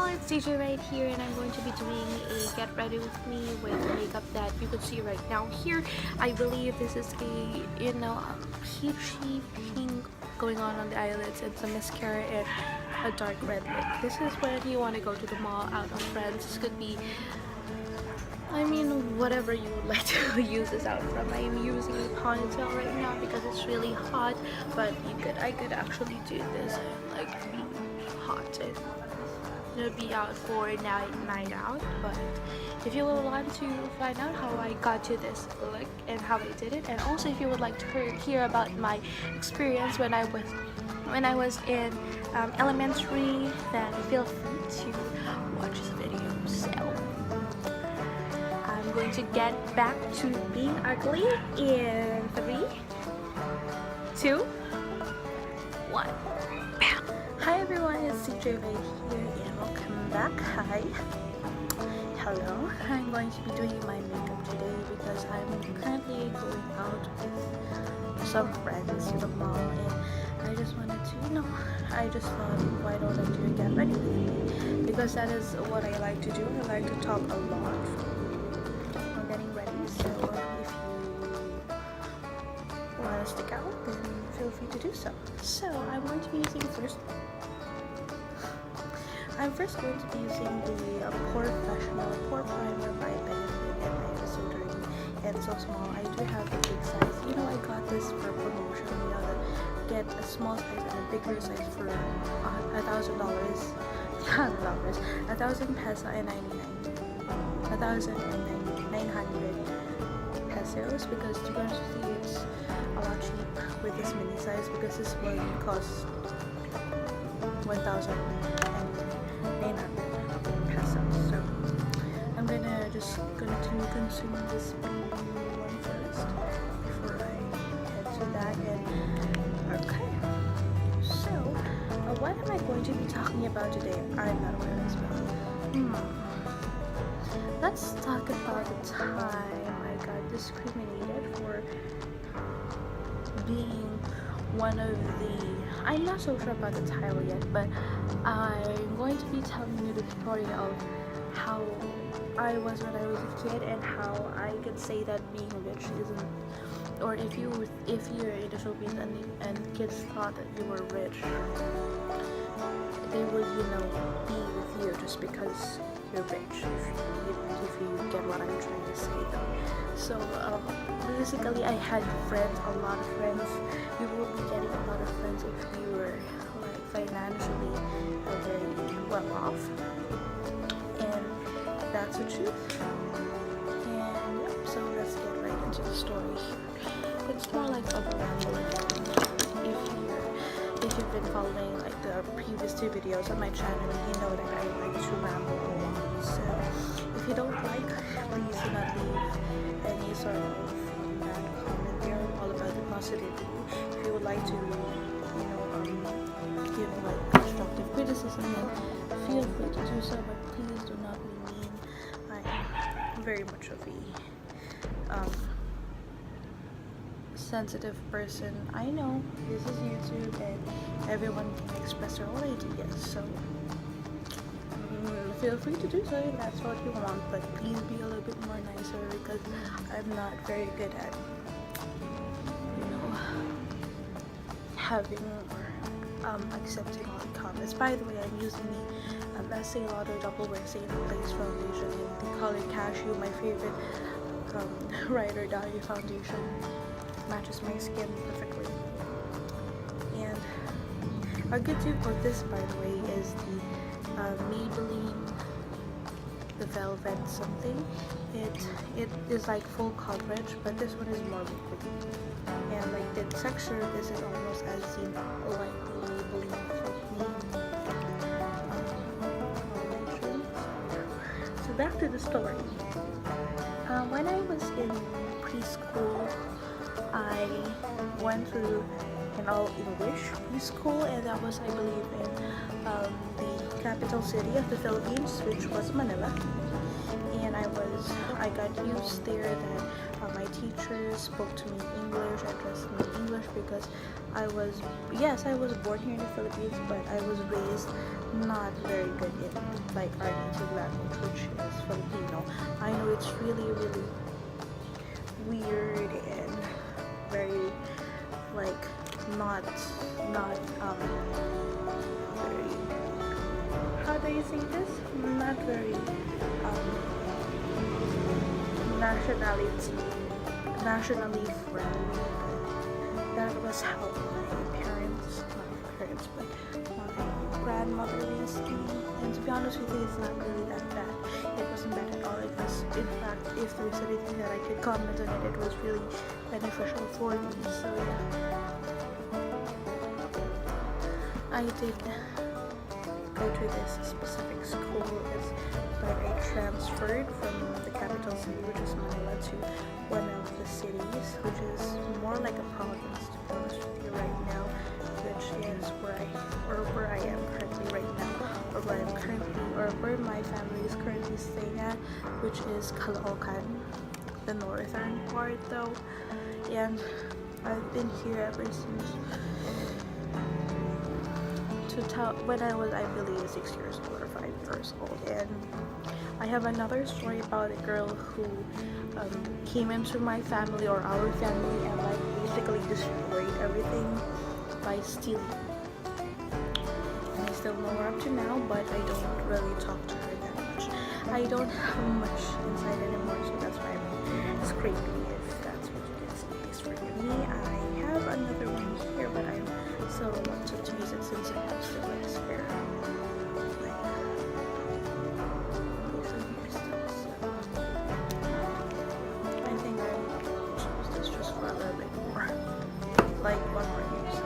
it's DJ right here, and I'm going to be doing a get ready with me with makeup that you can see right now here. I believe this is a, a peachy pink going on the eyelids and some mascara and a dark red lip. This is when you want to go to the mall out with friends. This could be, whatever you would like to use this out from. I am using a ponytail right now because it's really hot, but I could actually do this like be hot and be out for a night out. But if you would want to find out how I got to this look and how I did it, and also if you would like to hear about my experience when I was in elementary, then feel free to watch this video. So I'm going to get back to being ugly in 3, 2, 1. Bam. Hi everyone, it's CJ right here and welcome back. Hi. Hello. I'm going to be doing my makeup today because I'm currently going out with some friends to the mall, and I just wanted to, I just thought, why don't I do a get ready with me? Because that is what I like to do. I like to talk a lot when getting ready. So if you want to stick out, then feel free to do so. So I'm going to be using I'm first going to be using the Professional Pore Primer by Benefit, and I was so dirty and so small. I do have a big size. I got this for promotion. Get a small size and a bigger size for $1,000, not dollars, 1,000 peso and 1,900 pesos. Because to be honest with you, it's a lot cheap with this mini size, because this one costs 1,900 pesos. So I'm just gonna consume this one first before I head to that. And okay, so what am I going to be talking about today? I'm not aware as well. Let's talk about the time I got discriminated for being one of the, I'm not so sure about the title yet, but I'm going to be telling you the story of how I was when I was a kid, and how I could say that being rich isn't, or if you're in the Philippines and kids thought that you were rich, they would be with you just because you're rich, if you get what I'm trying to say though. So basically I had friends, a lot of friends. You will be getting a lot of friends if you were like financially very well off, and that's the truth. And yep, so let's get right into the story here. It's more like a ramble. If you've been following like the previous 2 videos on my channel, you know that I like to ramble a lot. So if you don't like, please do not leave any sort of bad comment there. All about the positivity. If you would like to, give like constructive criticism, then feel free to do so. But please do not be mean. I'm very much of a sensitive person. I know this is YouTube and everyone can express their own ideas, so feel free to do so if that's what you want, but please be a little bit more nicer, because I'm not very good at having or accepting all the comments. By the way, I'm using the Estee Lauder Double Wear Safe Place foundation in the color Cashew, my favorite Ride or Die foundation. Matches my skin perfectly. And a good tip for this, by the way, is the Maybelline, the Velvet something. It is like full coverage, but this one is more liquid. And like the texture, this is almost as like the Maybelline foundation. So back to the story. When I was in preschool, I went through an all-English preschool, and that was, I believe, in the capital city of the Philippines, which was Manila. And I got used there that my teachers spoke to me in English, addressed me in English, because I was born here in the Philippines, but I was raised not very good in like our native language, which is Filipino. I know it's really weird and very like not very, how do you say this? Not very nationally friendly. That was how my parents, not my parents, but my grandmother raised me. And to be honest with you, it's not really that bad. It wasn't bad at all. It was, in fact, if there's anything that I could comment on it, it was really beneficial for me. So yeah, I did go to this specific school, but I transferred from the capital city, which is Manila, to one of the cities, which is more like a province, to be honest with you, right now, which is where I am currently right now, or where my family is currently staying at, which is Caloocan, the northern part though. And I've been here ever since when I was, I believe, 6 years old or 5 years old. And I have another story about a girl who came into my family or our family and like basically destroyed everything by stealing. And I still know her up to now, but I don't really talk to her that much. I don't have much inside anymore, so that's why I'm scraping, if that's what you can see. Is for me. I have another one here, but I'm still reluctant to use it since I have still like spare. I think I will choose this just for a little bit more, like one more use.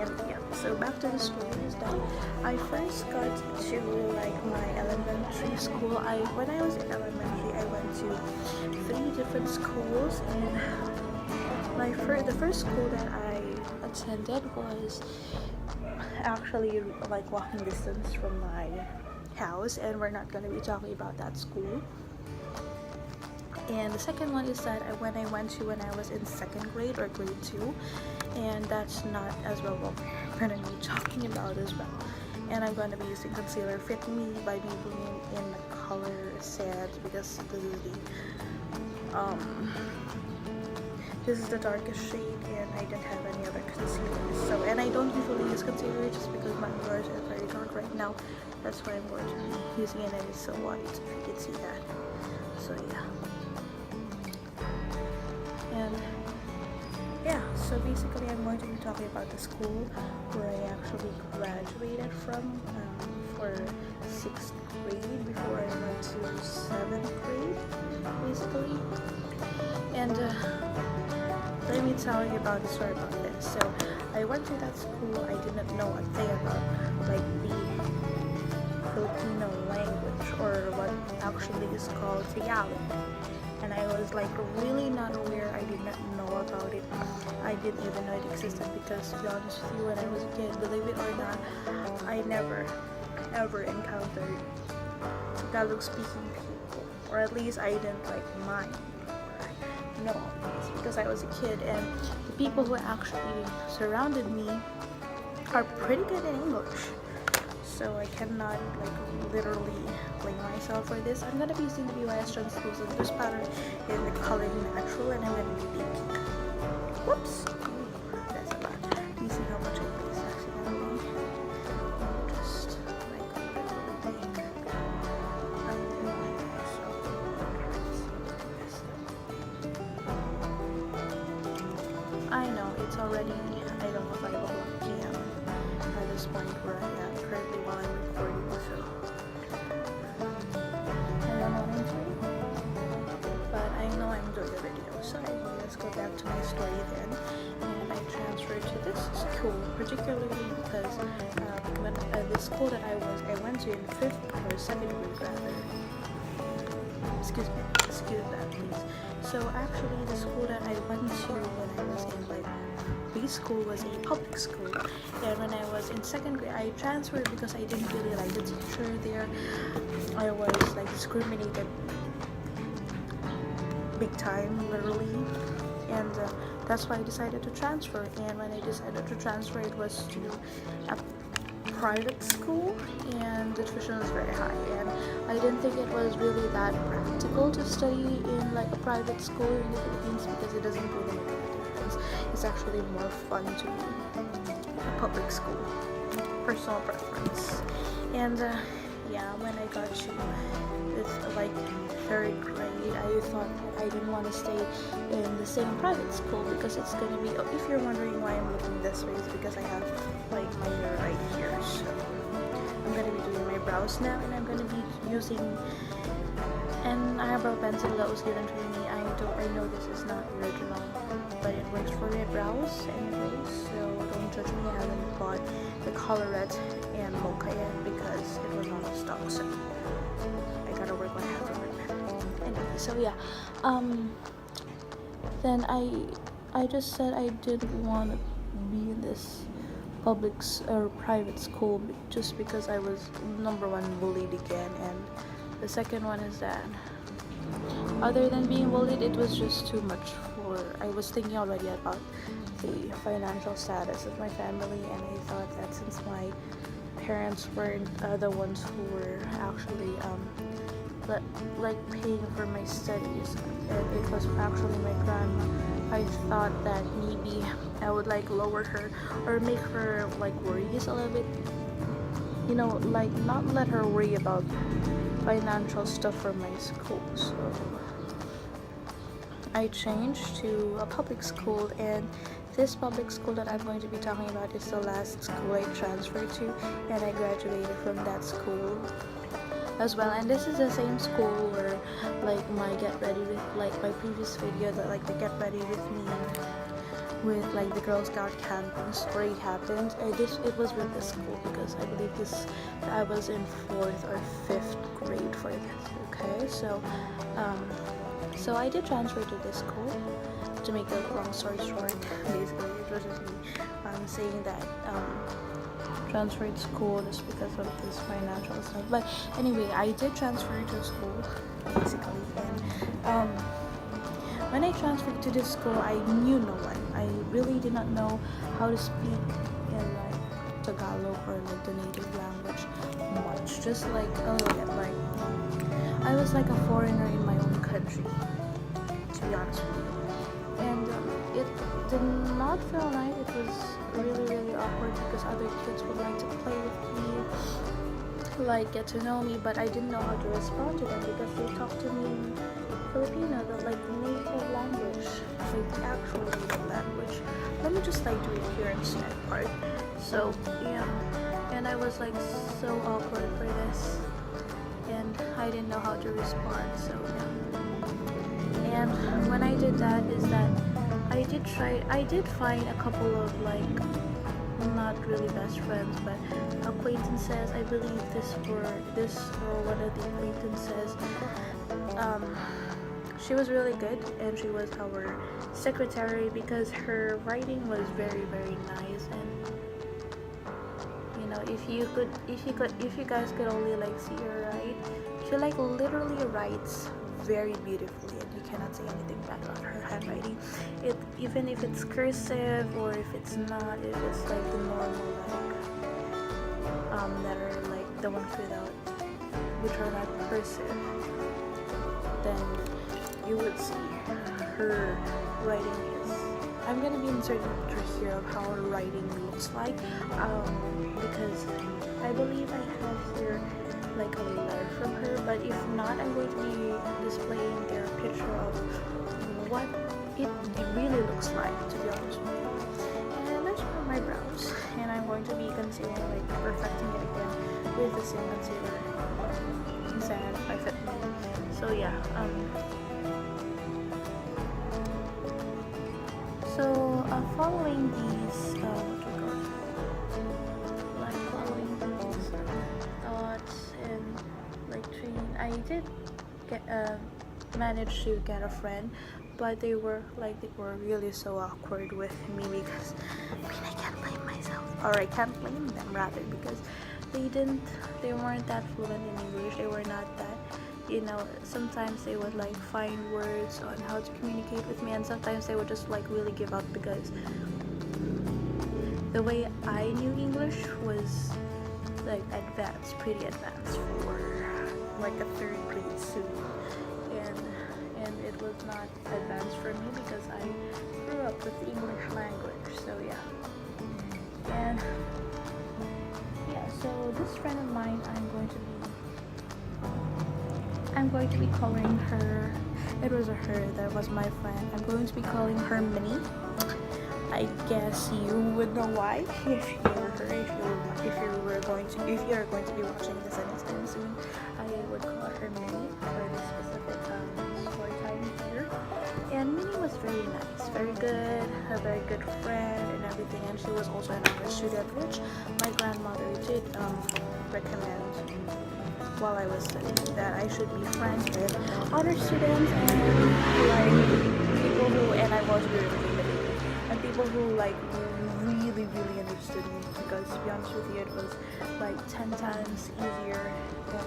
And yeah, so back to the stories that I first got to like my elementary school. When I was in elementary, I went to 3 different schools, and the first school that I attended was actually like walking distance from my house, and we're not going to be talking about that school. And the second one is that when I went to when I was in 2nd grade or grade 2, and that's not as well what we're going to be talking about as well. And I'm going to be using concealer Fit Me by Maybelline in the color Sand, because this is the darkest shade, and I didn't have any other concealer. So, and I don't usually use concealer just because my brows are very dark right now. That's why I'm going to be using it, and it's so white, if you can see that. So yeah. And yeah, so basically I'm going to be talking about the school where I actually graduated from for 6th grade before I went to 7th grade, basically. And let me tell you about the story about this. So I went to that school. I didn't know a thing about like the Filipino language, or what actually is called Tagalog. And I was like really not aware. I did not know about it. I didn't even know it existed, because to be honest with you, when I was a kid, believe it or not, I never ever encountered Tagalog speaking people, or at least I didn't like mind or know, because I was a kid, and the people who actually surrounded me are pretty good in English. So I cannot like literally blame myself for this. I'm gonna be using the BYS translucent loose powder in the color Natural, and I'm gonna be baking. Whoops! That's a lot. You see how much I placed accidentally? Just like literally bake until I know it's already, I don't know, 5 o'clock p.m. at this point where I am currently while I'm recording, so I don't know what I'm doing, but I know I'm doing a video. So anyway, let's go back to my story then. And I transferred to this school particularly because when the school that I went to in 5th or 2nd grade rather. Excuse that please. So actually the school that I went to when I was in like preschool was a public school, and when I was in 2nd grade I transferred because I didn't really like the teacher there. I was like discriminated big time, literally, and that's why I decided to transfer. And when I decided to transfer, it was to private school, and the tuition was very high, and I didn't think it was really that practical to study in like a private school in the Philippines because it doesn't really make a difference. It's actually more fun to be in a public school. Personal preference. And yeah, when I got to this like third grade, I thought that I didn't want to stay in the same private school because it's gonna be, if you're wondering why I'm looking this way, it's because I have like my mirror right here. So I'm gonna be doing my brows now, and I'm gonna be using an eyebrow pencil that was given to me. I know this is not original, but it works for my brows anyways, so don't judge me. I haven't bought the colorette and mocha yet because it was not in stock, so I gotta work when I have to work. Anyway, so yeah, then I just said I didn't want to be in this public or private school just because I was number one bullied again, and the second one is that other than being bullied, it was just too much for, I was thinking already about the financial status of my family, and I thought that since my parents weren't the ones who were actually like paying for my studies, and it was actually my grandma, I thought that maybe I would like lower her or make her like worries a little bit, you know, like not let her worry about financial stuff for my school. So I changed to a public school, and this public school that I'm going to be talking about is the last school I transferred to, and I graduated from that school as well. And this is the same school where like my get ready with, like my previous video, that like the get ready with me with like the Girl Scout camp story happened. It was with this school because I believe I was in 4th or 5th grade for this. Okay, so I did transfer to this school. To make a long story short, basically it was just me saying that transferred school just because of this financial stuff. But anyway, I did transfer to school basically, and when I transferred to this school, I knew no one. I really did not know how to speak in like Tagalog or like the native language much. Just like a little bit. Like I was like a foreigner in my own country, to be honest with you. And it did not feel right. It was really awkward because other kids would like to play with me, like get to know me, but I didn't know how to respond to them because they talked to me in Filipino, the like native language, like the actual native language. Let me just like do it here instead part. So yeah, and I was like so awkward for this, and I didn't know how to respond. So yeah. And when I did that is that I did find a couple of like not really best friends but acquaintances. I believe this for one of the acquaintances, she was really good, and she was our secretary because her writing was very nice. And you know, if you guys could only like see her write, she like literally writes very beautifully, and you cannot say anything bad about her handwriting. Even if it's cursive or if it's not, it is like the normal like that are like the ones which are not cursive, then you would see her writing is, I'm gonna be inserting a picture here of how her writing looks like, because I believe I have here like a letter from her, but if not, I'm going to be displaying their picture of what it really looks like, to be honest with you. And that's for my brows, and I'm going to be concealing, like perfecting it again with the same concealer Sand by Fit Me. So yeah, following these thoughts and like training, I did get manage to get a friend, but they were really so awkward with me because I can't blame myself, or I can't blame them rather, because they weren't that fluent in English. They were not that, you know, sometimes they would like find words on how to communicate with me, and sometimes they would just like really give up because the way I knew English was like advanced, pretty advanced for like a third grade soon, and it was not advanced for me because I grew up with the English language. So yeah, and yeah. So this friend of mine, I'm going to be calling her. It was a her that was my friend. I'm going to be calling her Minnie. I guess you would know why if you were her. If you are going to be watching this anytime soon, I would call her Minnie for this specific story time here. And Minnie was very nice, very good, a very good friend and everything. And she was also an honor student, which my grandmother did recommend while I was studying, that I should be friends with honor students and like people who, and I was really intimidated, and people who like really understood me, because to be honest with you, it was like 10 times easier than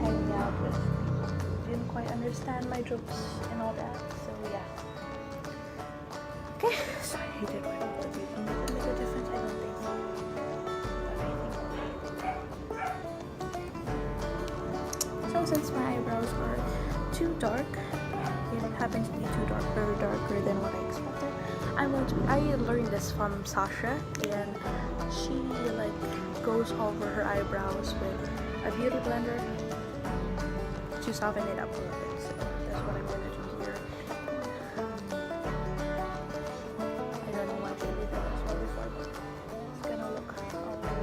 hanging out with people who didn't quite understand my jokes and all that. So yeah. Okay, so I did what I did. Did it make a difference? I don't think so. So since my eyebrows are too dark, it happens to be too dark, very darker than what I expected. I learned this from Sasha, and she like goes over her eyebrows with a beauty blender to soften it up a little bit. So that's what I'm gonna do here. I don't know why she did that as well before, but it's gonna look a lot more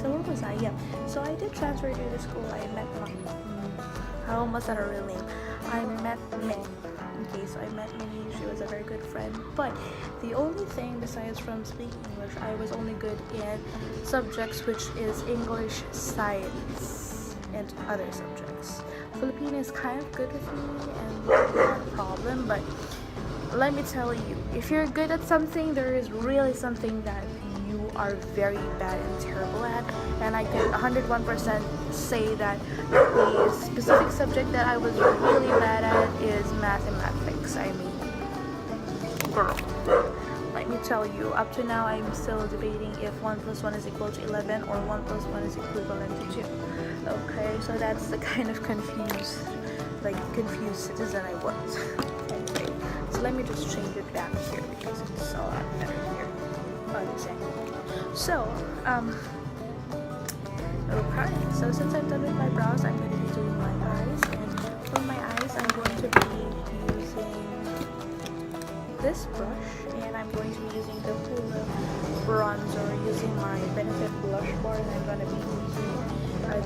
So where was I? Yeah. So I did transfer to the school. I met I almost said her real name. I met Minnie. Okay, so I met Minnie. She was a very good friend. But the only thing besides from speaking English, I was only good in subjects, which is English, science, and other subjects. Filipino is kind of good with me, and not a problem. But let me tell you, if you're good at something, there is really something that you are very bad and terrible at, and I can 101% say that the specific subject that I was really bad at is mathematics. I mean, girl, let me tell you, up to now I'm still debating if 1 plus 1 is equal to 11 or 1 plus 1 is equivalent to 2. Okay, so that's the kind of confused citizen I was. Anyway, so let me just change it back here because it's a lot better here. So, okay, so since I'm done with my brows, I'm going to be doing my eyes, and for my eyes, I'm going to be using this brush, and I'm going to be using the Hoola bronzer, using my Benefit blush bar, and I'm going to be using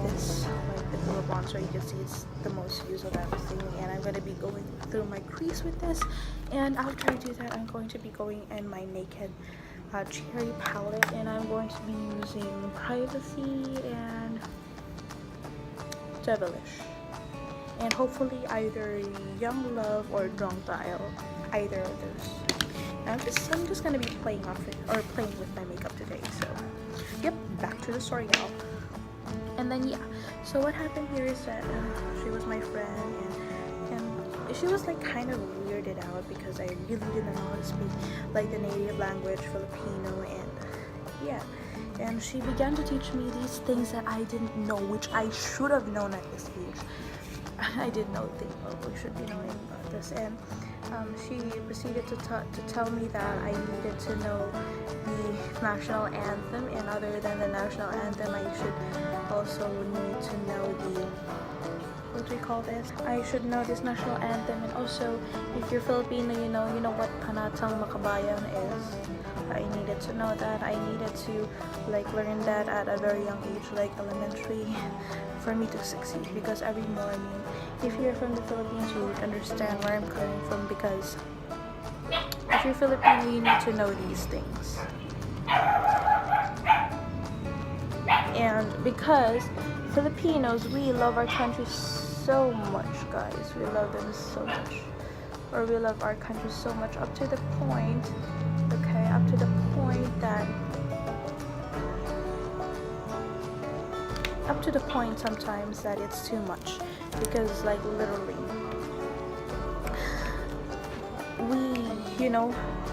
this, like the Hoola bronzer. You can see it's the most used of everything, and I'm going to be going through my crease with this, and after I do that, I'm going to be going in my Naked cherry palette, and I'm going to be using Privacy and Devilish, and hopefully either Young Love or Drunk Dial, either of those. I'm just gonna be playing with my makeup today. So yep, back to the story, y'all. And then yeah, so what happened here is that she was my friend, and she was like kind of weirded out because I really didn't know how to speak like the native language Filipino, and yeah, and she began to teach me these things that I didn't know, which I should have known at this age. I didn't know we should be knowing about this, and she proceeded to tell me that I needed to know the national anthem, and other than the national anthem, I should also need to know the, what do we call this? I should know this national anthem, and also if you're Filipino, you know what Panatang Makabayan is. I needed to know that. I needed to like learn that at a very young age, like elementary, for me to succeed, because every morning, if you're from the Philippines, you would understand where I'm coming from, because if you're Filipino, you need to know these things. And because Filipinos, we love our country so much, guys. We love them so much. Or we love our country so much, up to the point, okay, up to the point that, up to the point sometimes that it's too much. Because like literally,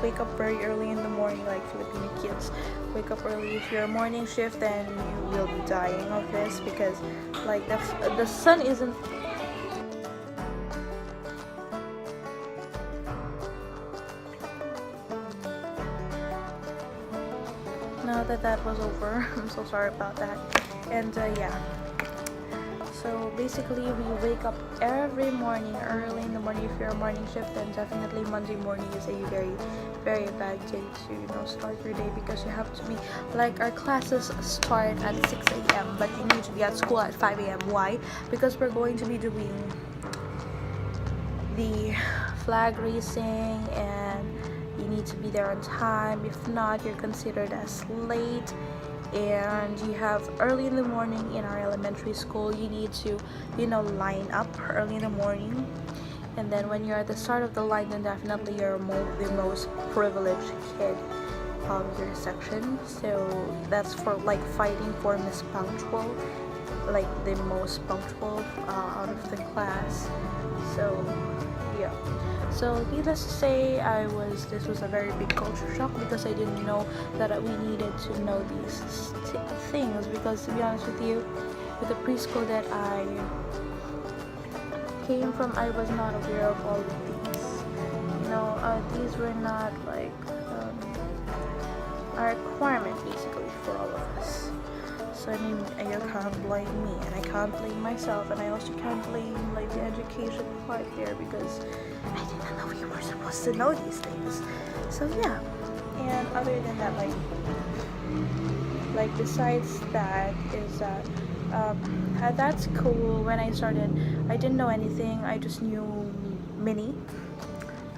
wake up very early in the morning, like Filipino kids wake up early. If you're a morning shift, then you will be dying of this, because like the sun isn't. Now that was over, I'm so sorry about that. And yeah, so basically we wake up every morning early in the morning. If you're a morning shift, then definitely Monday morning is a very very bad day to start your day, because you have to be like, our classes start at 6 a.m. but you need to be at school at 5 a.m. Why? Because we're going to be doing the flag raising, and you need to be there on time. If not, you're considered as late. And you have early in the morning in our elementary school, you need to line up early in the morning. And then when you're at the start of the line, then definitely you're the most privileged kid of your section. So that's for like fighting for Miss Punctual, like the most punctual out of the class. So yeah, so needless to say, this was a very big culture shock, because I didn't know that we needed to know these things. Because to be honest with you, with the preschool that I came from, I was not aware of all of these. These were not like a requirement basically for all of us. So I mean, you can't blame me, and I can't blame myself, and I also can't blame like the education part there, because I didn't know we were supposed to know these things. So yeah, and other than that, like besides that, is that at that school, when I started, I didn't know anything. I just knew Minnie.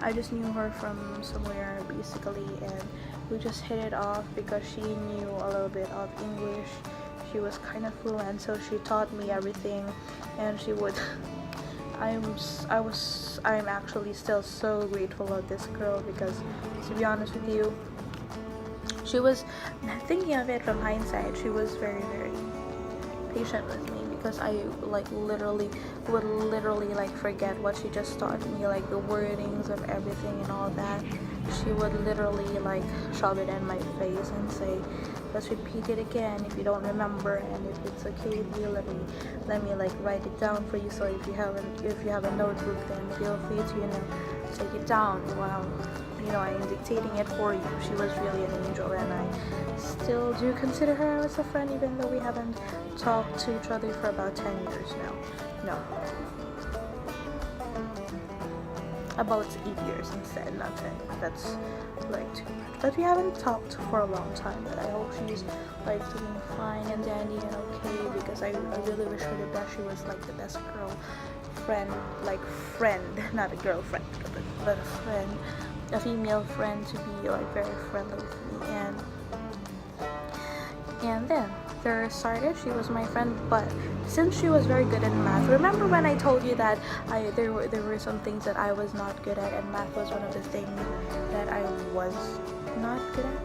I just knew her from somewhere basically, and we just hit it off because she knew a little bit of English. She was kind of fluent, so she taught me everything, and she would. I'm actually still so grateful of this girl, because to be honest with you, she was, thinking of it from hindsight, she was very very patient with me, because I would literally like forget what she just taught me, like the wordings of everything and all that. She would literally like shove it in my face and say, let's repeat it again if you don't remember, and if it's okay with you, let me like write it down for you. So if you have a notebook, then feel free to take it down while I'm dictating it for you. She was really an angel, and I still do consider her as a friend, even though we haven't talked to each other for about 10 years now. No, about 8 years instead, not 10. That's like too much. But we haven't talked for a long time. But I hope she's like doing fine and dandy and okay, because I really wish her the best. She was like the best friend, not a girlfriend, but a friend, a female friend, to be like very friendly with me. And then there started, she was my friend, but since she was very good in math, remember when I told you that there were some things that I was not good at, and math was one of the things that I was not good at?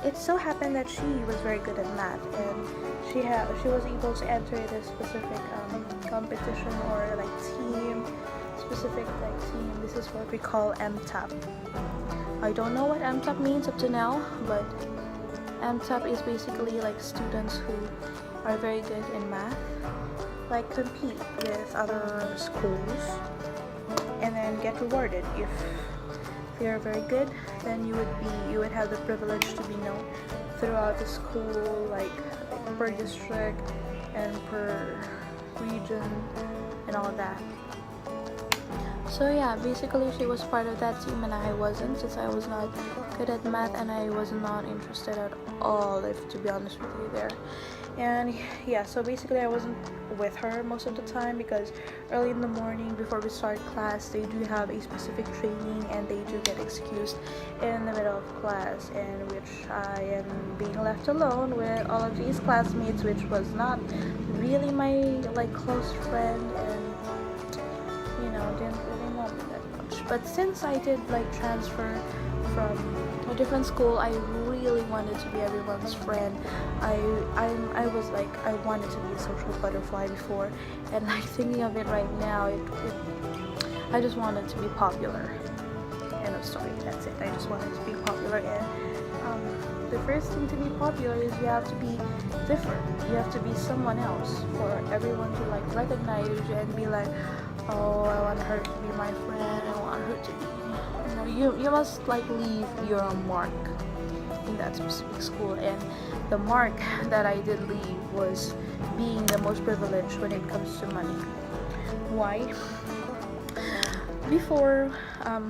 It so happened that she was very good at math, and she was able to enter this specific competition, or like specific team. This is what we call MTAP. I don't know what MTAP means up to now, but MTAP is basically like students who are very good in math, like compete with other schools and then get rewarded. If they're very good, then you would have the privilege to be known throughout the school, like per district and per region and all that. So yeah, basically she was part of that team and I wasn't, since I was not good at math and I was not interested at all, if to be honest with you there. And yeah, so basically I wasn't with her most of the time, because early in the morning before we start class, they do have a specific training and they do get excused in the middle of class, in which I am being left alone with all of these classmates, which was not really my like close friend, and didn't really know me that much. But since I did like transfer from a different school, I really wanted to be everyone's friend. I was like, I wanted to be a social butterfly before, and like thinking of it right now, I just wanted to be popular. of story. That's it. I just wanted to be popular, and the first thing to be popular is you have to be different. You have to be someone else for everyone to like recognize you and be like, oh, I want her to be my friend. I want her to be, you must like leave your mark in that specific school. And the mark that I did leave was being the most privileged when it comes to money. Why? Before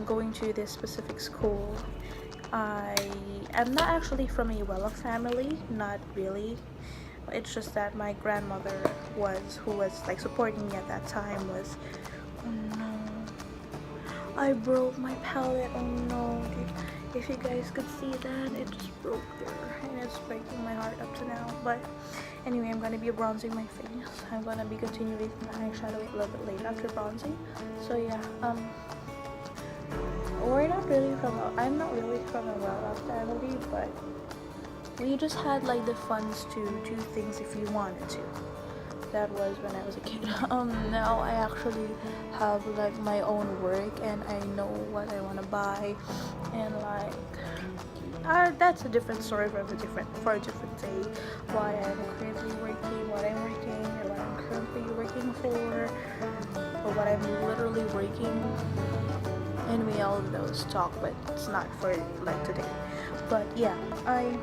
going to this specific school, I am not actually from a well-off family, not really. It's just that my grandmother who was like supporting me at that time was, oh no, I broke my palette, oh no. If you guys could see that, it just broke there and it's breaking my heart up to now. But anyway, I'm gonna be bronzing my face. I'm gonna be continuing my eyeshadow a little bit later after bronzing. So yeah, I'm not really from a well-off family, but we just had like the funds to do things if you wanted to. That was when I was a kid. Now I actually have like my own work and I know what I want to buy, and like that's a different story for a different day. Why I'm currently working, what I'm working, or what I'm currently working for, or what I'm literally working. Anyway, all of those talk, but it's not for like today. But yeah, I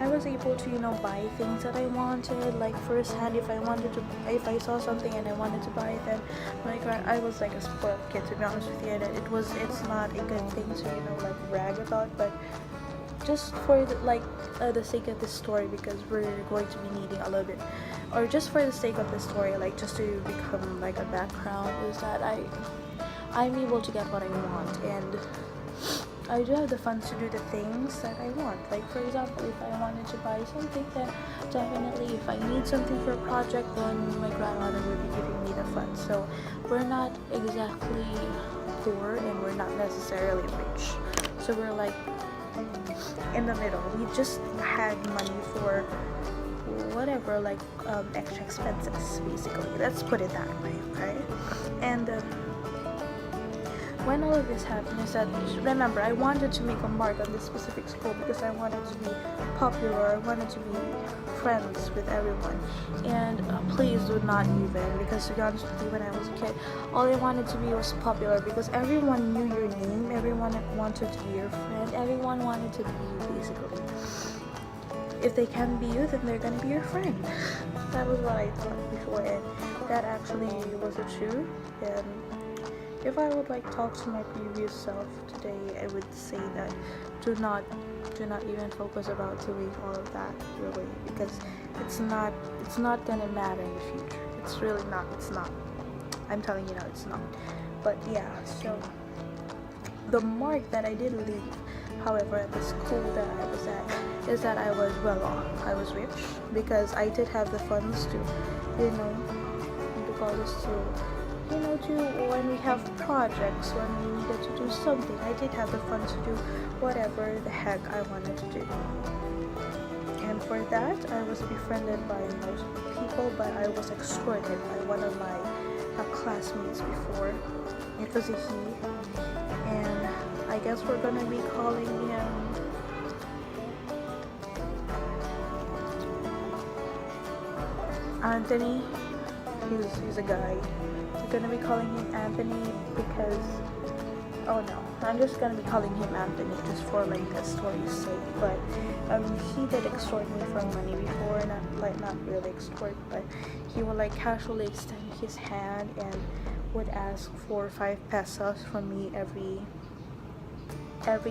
was able to buy things that I wanted like firsthand. If I saw something and I wanted to buy it, then I was like a spoiled kid, to be honest with you. And it's not a good thing to like brag about, but just for the sake of this story, because we're going to be needing a little bit, or just for the sake of this story, like just to become like a background, is that I'm able to get what I want, and I do have the funds to do the things that I want. Like for example, if I wanted to buy something, then definitely if I need something for a project, then my grandmother would be giving me the funds. So we're not exactly poor and we're not necessarily rich. So we're like in the middle. We just had money for whatever, like extra expenses, basically. Let's put it that way, okay? And when all of this happened, is that, remember, I wanted to make a mark on this specific school because I wanted to be popular. I wanted to be friends with everyone. And please do not even, because to be honest with you, when I was a kid, all I wanted to be was popular, because everyone knew your name, everyone wanted to be your friend, everyone wanted to be you, basically. If they can be you, then they're gonna be your friend. That was what I thought before, and that actually was the truth. And if I would like talk to my previous self today, I would say that do not even focus about doing all of that, really, because it's not gonna matter in the future. It's really not. It's not. I'm telling you now, it's not. But yeah, so the mark that I did leave, however, at the school that I was at, is that I was well off. I was rich because I did have the funds to, because to when we have projects, when we needed to do something, I did have the funds to do whatever the heck I wanted to do. And for that, I was befriended by most people, but I was escorted by one of my classmates before. It was a he, and I guess we're gonna be calling him Anthony. He's a guy. We're gonna be calling him Anthony because, oh no, I'm just gonna be calling him Anthony just for like the story's sake. But he did extort me for money before, not really extort, but he would like casually extend his hand and would ask for 5 pesos from me every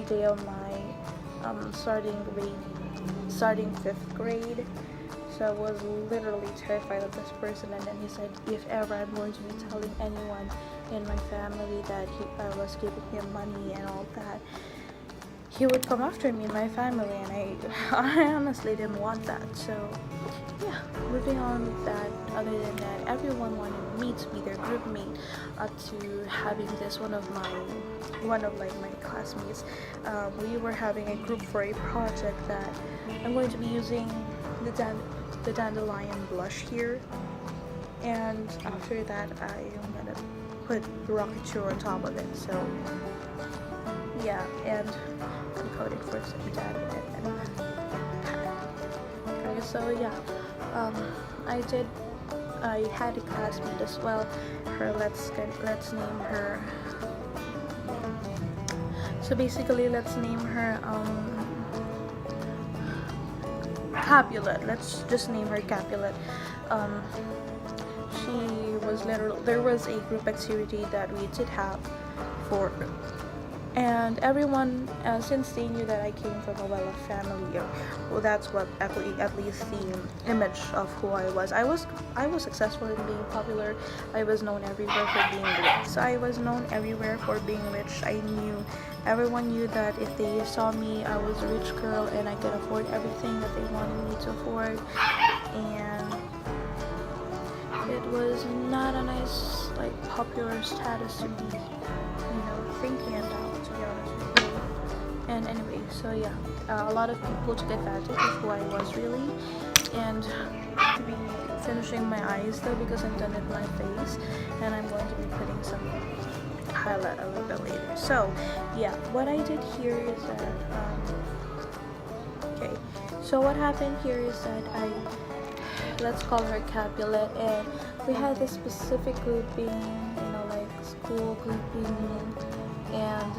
day of my starting 5th grade. So I was literally terrified of this person, and then he said, if ever I'm going to be telling anyone in my family that I was giving him money and all that, he would come after me and my family, and I honestly didn't want that. So yeah, moving on with that, other than that, everyone wanted me to be their group mate, to having this one of my classmates. We were having a group for a project that I'm going to be using the dandelion blush here, and after that I am gonna put rocket on top of it. So yeah, and I'm coding for some data and okay, so yeah, I had a classmate as well. Let's name her. So basically, let's name her Capulet. Let's just name her Capulet. There was a group activity that we did have for, and everyone, since they knew that I came from a well-off family, well, that's what at least the image of who I was. I was successful in being popular. I was known everywhere for being rich. So I was known everywhere for being rich. Everyone knew that if they saw me, I was a rich girl and I could afford everything that they wanted me to afford. And it was not a nice, like, popular status to be, thinking about, to be honest with you. And anyway, so yeah, a lot of people took advantage of who I was really, and to be finishing my eyes though, because I'm done with my face, and I'm going to be putting some highlight a little bit later. So yeah, what I did here is that okay, so what happened here is that let's call her Capulet, and we had this specific grouping, like school grouping, and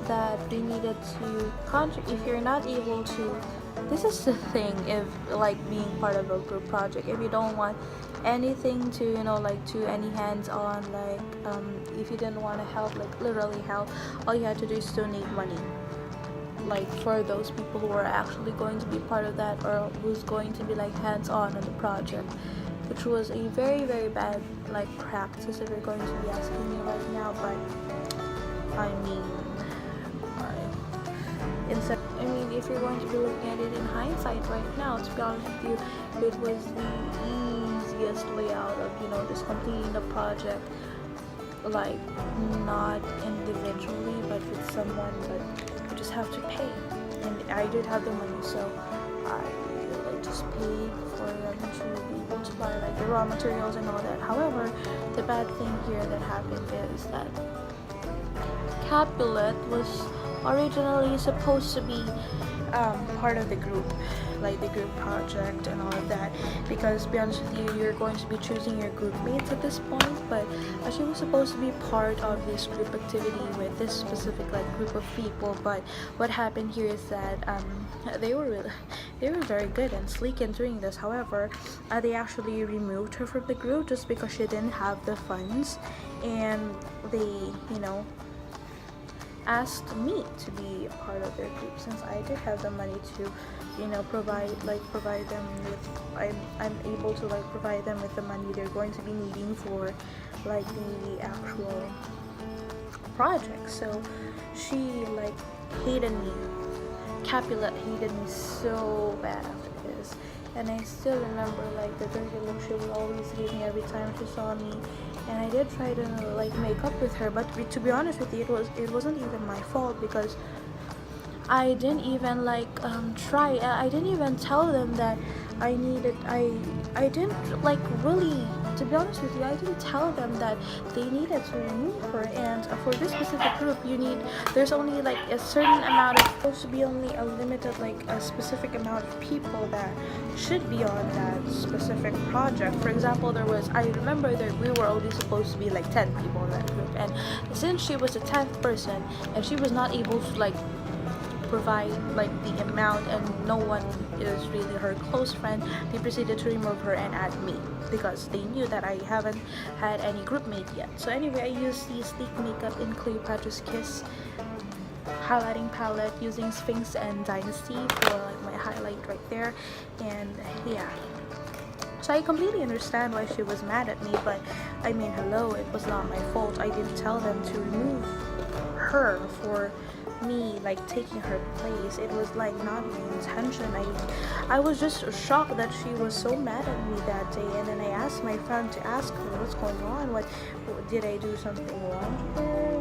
that we needed to contribute. If you're not able to, this is the thing, if like being part of a group project, if you don't want anything to, to any hands-on, like if you didn't want to help, like literally help, all you had to do is donate money, like for those people who are actually going to be part of that, or who's going to be like hands-on the project, which was a very, very bad like practice if you're going to be asking me right now. But if you're going to be looking at it in hindsight right now, to be honest with you, it was the easiest way out of just completing the project, like not individually but with someone, but you just have to pay. And I did have the money, so I just paid for them to be able to buy like the raw materials and all that. However, the bad thing here that happened is that Capulet was originally supposed to be part of the group, like the group project and all of that, because to be honest with you, you're going to be choosing your group mates at this point. But she was supposed to be part of this group activity with this specific like group of people. But what happened here is that they were very good and sleek in doing this. However, they actually removed her from the group just because she didn't have the funds, and they asked me to be a part of their group, since I did have the money to provide them with, I'm able to like provide them with the money they're going to be needing for like the actual project. So she like hated me. Capulet hated me so bad after this, and I still remember like the dirty look she would always give me every time she saw me. And I did try to like make up with her, but to be honest with you, it wasn't even my fault, because I didn't even like try. I didn't even tell them that I didn't like really, to be honest with you, I didn't tell them that they needed to remove her. And for this specific group, there's only like a certain amount of, supposed to be only a limited, like a specific amount of people that should be on that specific project. For example, I remember that we were only supposed to be like 10 people in that group, and since she was the 10th person and she was not able to like provide like the amount, and no one is really her close friend, they proceeded to remove her and add me, because they knew that I haven't had any group mate yet. So anyway, I used the Sleek Makeup in Cleopatra's Kiss highlighting palette using Sphinx and Dynasty for like my highlight right there. And yeah, so I completely understand why she was mad at me, but I mean, hello, it was not my fault. I didn't tell them to remove her for me like taking her place. It was like not my intention. I was just shocked that she was so mad at me that day. And then I asked my friend to ask her what's going on, what did I do something wrong to her,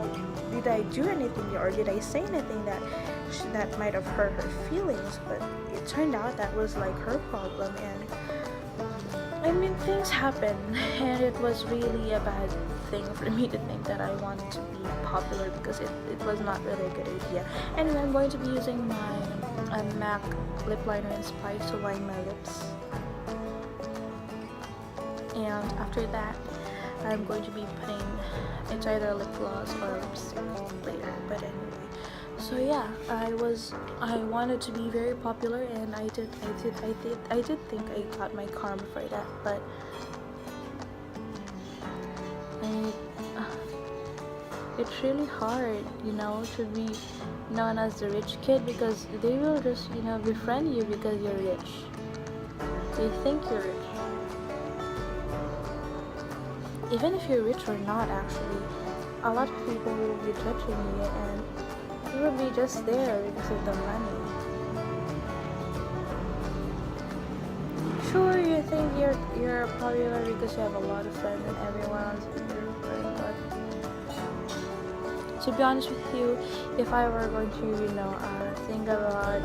like, did I do anything, or did I say anything that might have hurt her feelings. But it turned out that was like her problem. And I mean, things happen, and it was really a bad thing for me to think that I wanted to be popular because it was not really a good idea. Anyway, I'm going to be using my MAC lip liner in Spice to line my lips. And after that, I'm going to be putting, it's either lip gloss or lipstick later, but anyway. So yeah, I wanted to be very popular, and I did think I got my karma for that, but it's really hard, to be known as the rich kid, because they will just, befriend you because you're rich. They think you're rich. Even if you're rich or not, actually, a lot of people will be judging you, and you will be just there because of the money. Sure, you think you're popular because you have a lot of friends and everyone's in your friend, but to be honest with you, if I were going to, think about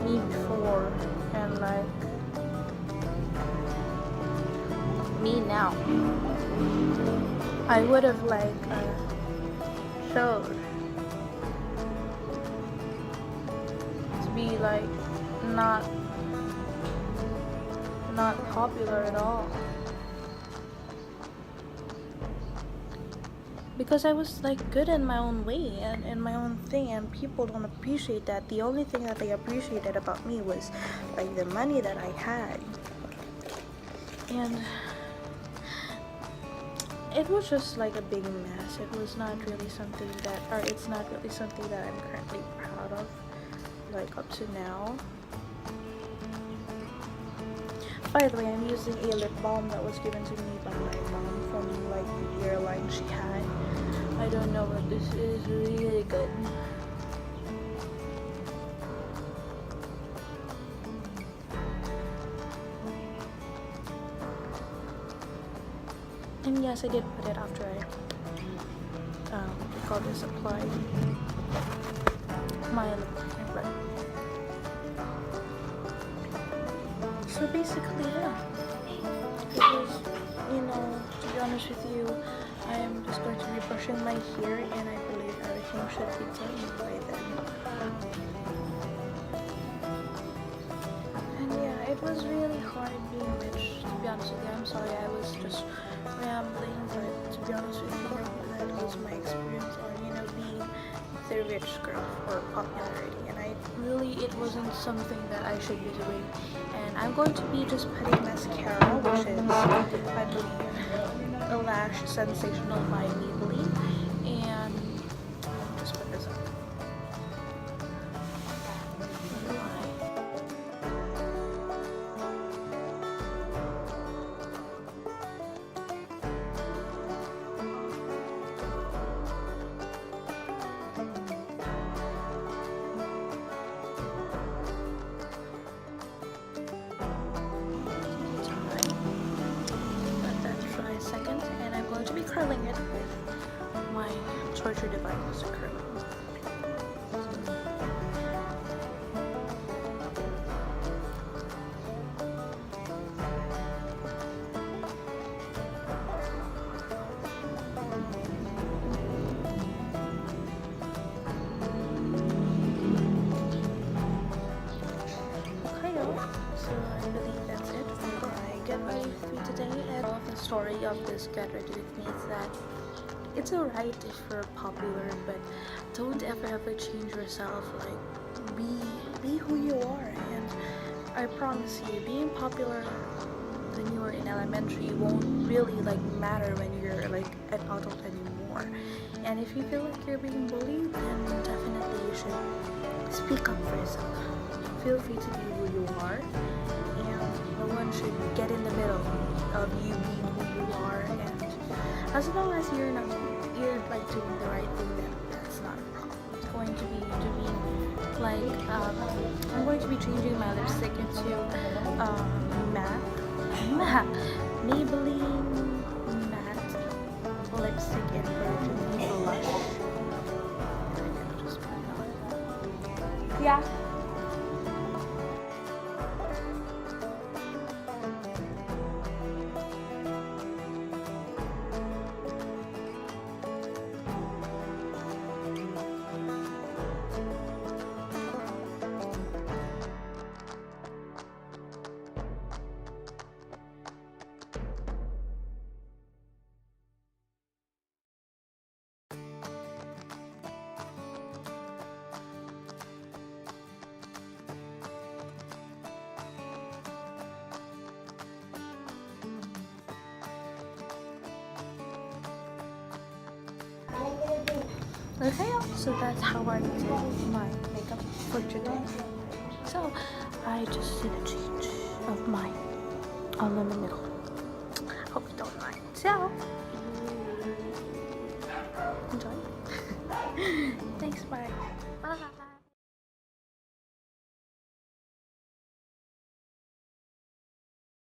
me before and like me now, I would have showed to be like not popular at all, because I was like good in my own way and in my own thing, and people don't appreciate that. The only thing that they appreciated about me was like the money that I had, and it was just like a big mess. It was not really something that, or it's not really something that I'm currently proud of, like up to now. By the way, I'm using a lip balm that was given to me by my mom from like the airline she had. I don't know, but this is really good. And yes, I did put it after I applied my lip liner. So basically, yeah, it was, to be honest with you, I am just going to be brushing my hair, and I believe everything should be done by then. And yeah, it was really hard being rich, to be honest with you. I'm sorry, I was just rambling, but to be honest with you, that was my experience on, being the rich girl for popularity, and it wasn't something that I should be doing. And I'm going to be just putting mascara, which is, I believe, a lash sensational by Maybelline, and just put this on. To be curling it with my torture device curler. So I believe that's it for my Get Ready With Me today. And the story of this Get Ready With Me is that it's alright if you're popular, but don't ever change yourself. Like, be who you are. And I promise you, being popular when you were in elementary won't really matter when you're an adult anymore. And if you feel like you're being bullied, then definitely you should speak up for yourself. Feel free to be who you are, and no one should get in the middle of you being who you are. And as long as you're doing the right thing, then that's not a problem. It's going to be I'm going to be changing my lipstick into Maybelline matte lipstick in Virgin Blush. Just put it on. Yeah. Okay, y'all, so that's how I did my makeup for today. So I just did a change of my aluminum. Hope you don't mind. So enjoy. Thanks, bye.